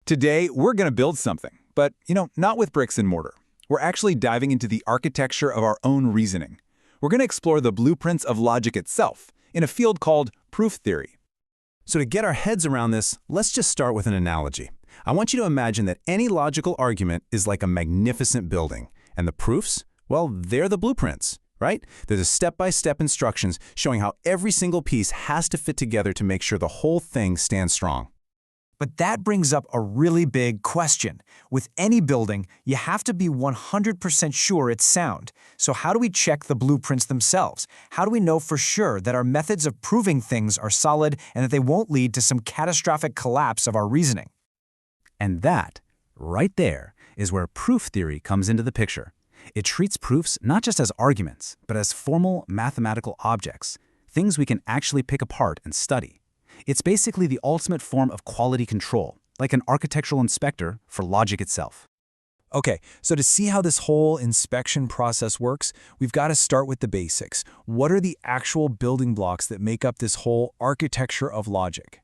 Today, we're going to build something, but, not with bricks and mortar. We're actually diving into the architecture of our own reasoning. We're going to explore the blueprints of logic itself in a field called proof theory. So to get our heads around this, let's just start with an analogy. I want you to imagine that any logical argument is like a magnificent building, and the proofs, well, they're the blueprints, right? They're the step-by-step instructions showing how every single piece has to fit together to make sure the whole thing stands strong. But that brings up a really big question. With any building, you have to be 100% sure it's sound. So how do we check the blueprints themselves? How do we know for sure that our methods of proving things are solid and that they won't lead to some catastrophic collapse of our reasoning? And that, right there, is where proof theory comes into the picture. It treats proofs not just as arguments, but as formal mathematical objects, things we can actually pick apart and study. It's basically the ultimate form of quality control, like an architectural inspector for logic itself. Okay, so to see how this whole inspection process works, we've got to start with the basics. What are the actual building blocks that make up this whole architecture of logic?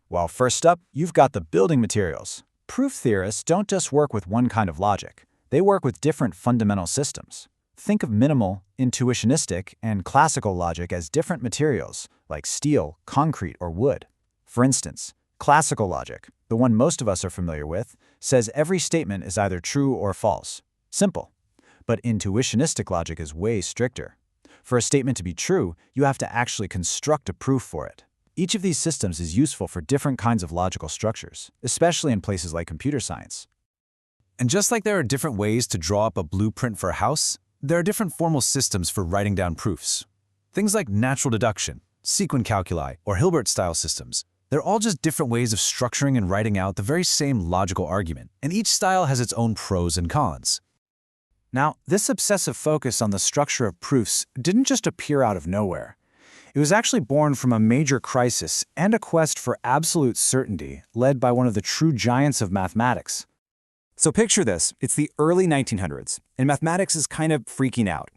Well, first up, you've got the building materials. Proof theorists don't just work with one kind of logic. They work with different fundamental systems. Think of minimal, intuitionistic, and classical logic as different materials, like steel, concrete, or wood. For instance, classical logic, the one most of us are familiar with, says every statement is either true or false. Simple. But intuitionistic logic is way stricter. For a statement to be true, you have to actually construct a proof for it. Each of these systems is useful for different kinds of logical structures, especially in places like computer science. And just like there are different ways to draw up a blueprint for a house, there are different formal systems for writing down proofs. Things like natural deduction, sequent calculi, or Hilbert-style systems. They're all just different ways of structuring and writing out the very same logical argument, and each style has its own pros and cons. Now, this obsessive focus on the structure of proofs didn't just appear out of nowhere. It was actually born from a major crisis and a quest for absolute certainty led by one of the true giants of mathematics. So picture this, it's the early 1900s, and mathematics is kind of freaking out.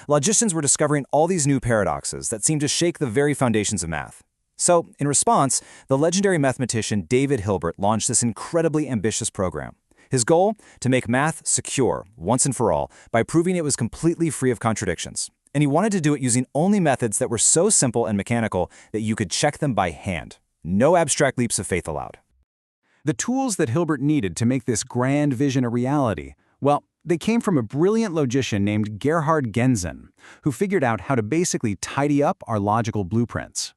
Logicians were discovering all these new paradoxes that seemed to shake the very foundations of math. So, in response, the legendary mathematician David Hilbert launched this incredibly ambitious program. His goal? To make math secure, once and for all, by proving it was completely free of contradictions. And he wanted to do it using only methods that were so simple and mechanical that you could check them by hand. No abstract leaps of faith allowed. The tools that Hilbert needed to make this grand vision a reality, well, they came from a brilliant logician named Gerhard Gentzen, who figured out how to basically tidy up our logical blueprints.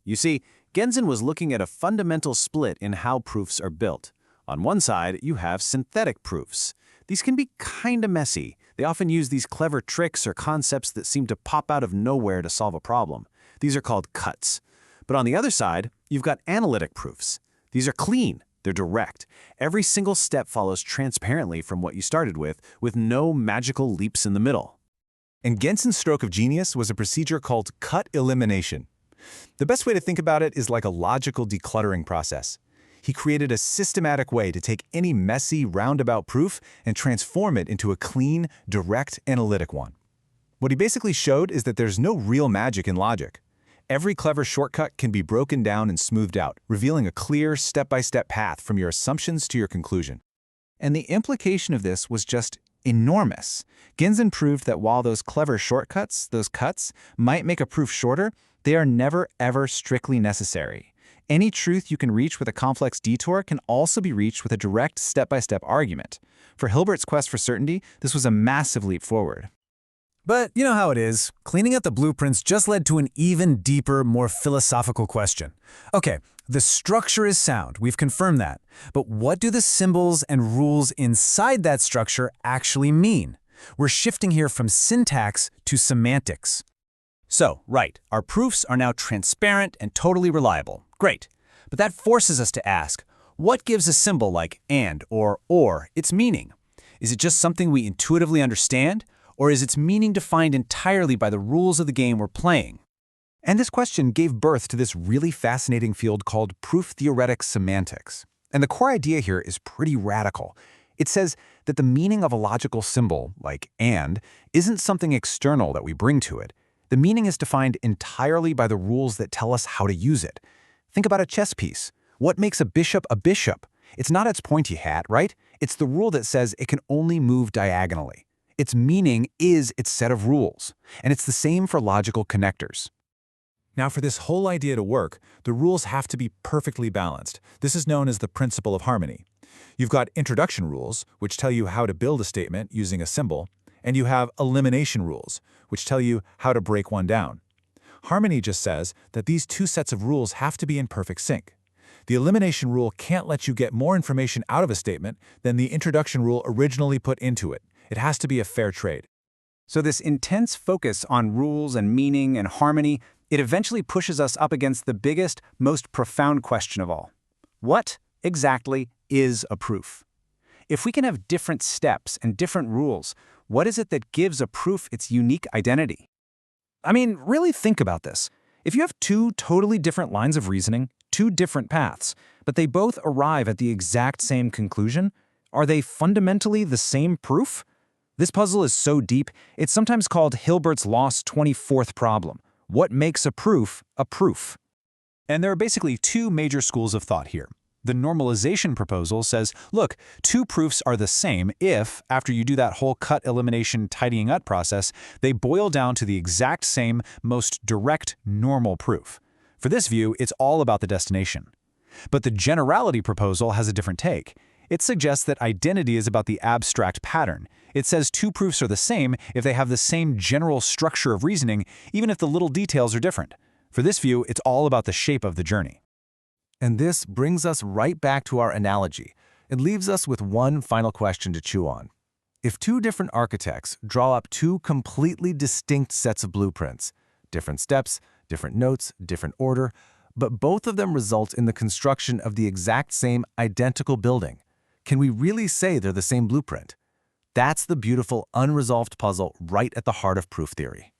You see, Gentzen was looking at a fundamental split in how proofs are built. On one side, you have synthetic proofs. These can be kinda messy. They often use these clever tricks or concepts that seem to pop out of nowhere to solve a problem. These are called cuts. But on the other side, you've got analytic proofs. These are clean. They're direct. Every single step follows transparently from what you started with no magical leaps in the middle. And Gentzen's stroke of genius was a procedure called cut elimination. The best way to think about it is like a logical decluttering process. He created a systematic way to take any messy, roundabout proof and transform it into a clean, direct, analytic one. What he basically showed is that there's no real magic in logic. Every clever shortcut can be broken down and smoothed out, revealing a clear, step-by-step path from your assumptions to your conclusion. And the implication of this was just enormous. Gentzen proved that while those clever shortcuts, those cuts, might make a proof shorter, they are never, ever strictly necessary. Any truth you can reach with a complex detour can also be reached with a direct, step-by-step argument. For Hilbert's quest for certainty, this was a massive leap forward. But you know how it is. Cleaning up the blueprints just led to an even deeper, more philosophical question. Okay, the structure is sound, we've confirmed that. But what do the symbols and rules inside that structure actually mean? We're shifting here from syntax to semantics. So, right, our proofs are now transparent and totally reliable. Great. But that forces us to ask, what gives a symbol like and or its meaning? Is it just something we intuitively understand? Or is its meaning defined entirely by the rules of the game we're playing? And this question gave birth to this really fascinating field called proof-theoretic semantics. And the core idea here is pretty radical. It says that the meaning of a logical symbol, like and, isn't something external that we bring to it. The meaning is defined entirely by the rules that tell us how to use it. Think about a chess piece. What makes a bishop a bishop? It's not its pointy hat, right? It's the rule that says it can only move diagonally. Its meaning is its set of rules, and it's the same for logical connectors. Now, for this whole idea to work, the rules have to be perfectly balanced. This is known as the principle of harmony. You've got introduction rules, which tell you how to build a statement using a symbol, and you have elimination rules, which tell you how to break one down. Harmony just says that these two sets of rules have to be in perfect sync. The elimination rule can't let you get more information out of a statement than the introduction rule originally put into it. It has to be a fair trade. So this intense focus on rules and meaning and harmony, it eventually pushes us up against the biggest, most profound question of all. What exactly is a proof? If we can have different steps and different rules, what is it that gives a proof its unique identity? I mean, really think about this. If you have two totally different lines of reasoning, two different paths, but they both arrive at the exact same conclusion, are they fundamentally the same proof? This puzzle is so deep, it's sometimes called Hilbert's lost 24th problem. What makes a proof a proof? And there are basically two major schools of thought here. The normalization proposal says, look, two proofs are the same if, after you do that whole cut, elimination, tidying up process, they boil down to the exact same, most direct, normal proof. For this view, it's all about the destination. But the generality proposal has a different take. It suggests that identity is about the abstract pattern. It says two proofs are the same if they have the same general structure of reasoning, even if the little details are different. For this view, it's all about the shape of the journey. And this brings us right back to our analogy. It leaves us with one final question to chew on. If two different architects draw up two completely distinct sets of blueprints, different steps, different notes, different order, but both of them result in the construction of the exact same identical building, can we really say they're the same blueprint? That's the beautiful unresolved puzzle right at the heart of proof theory.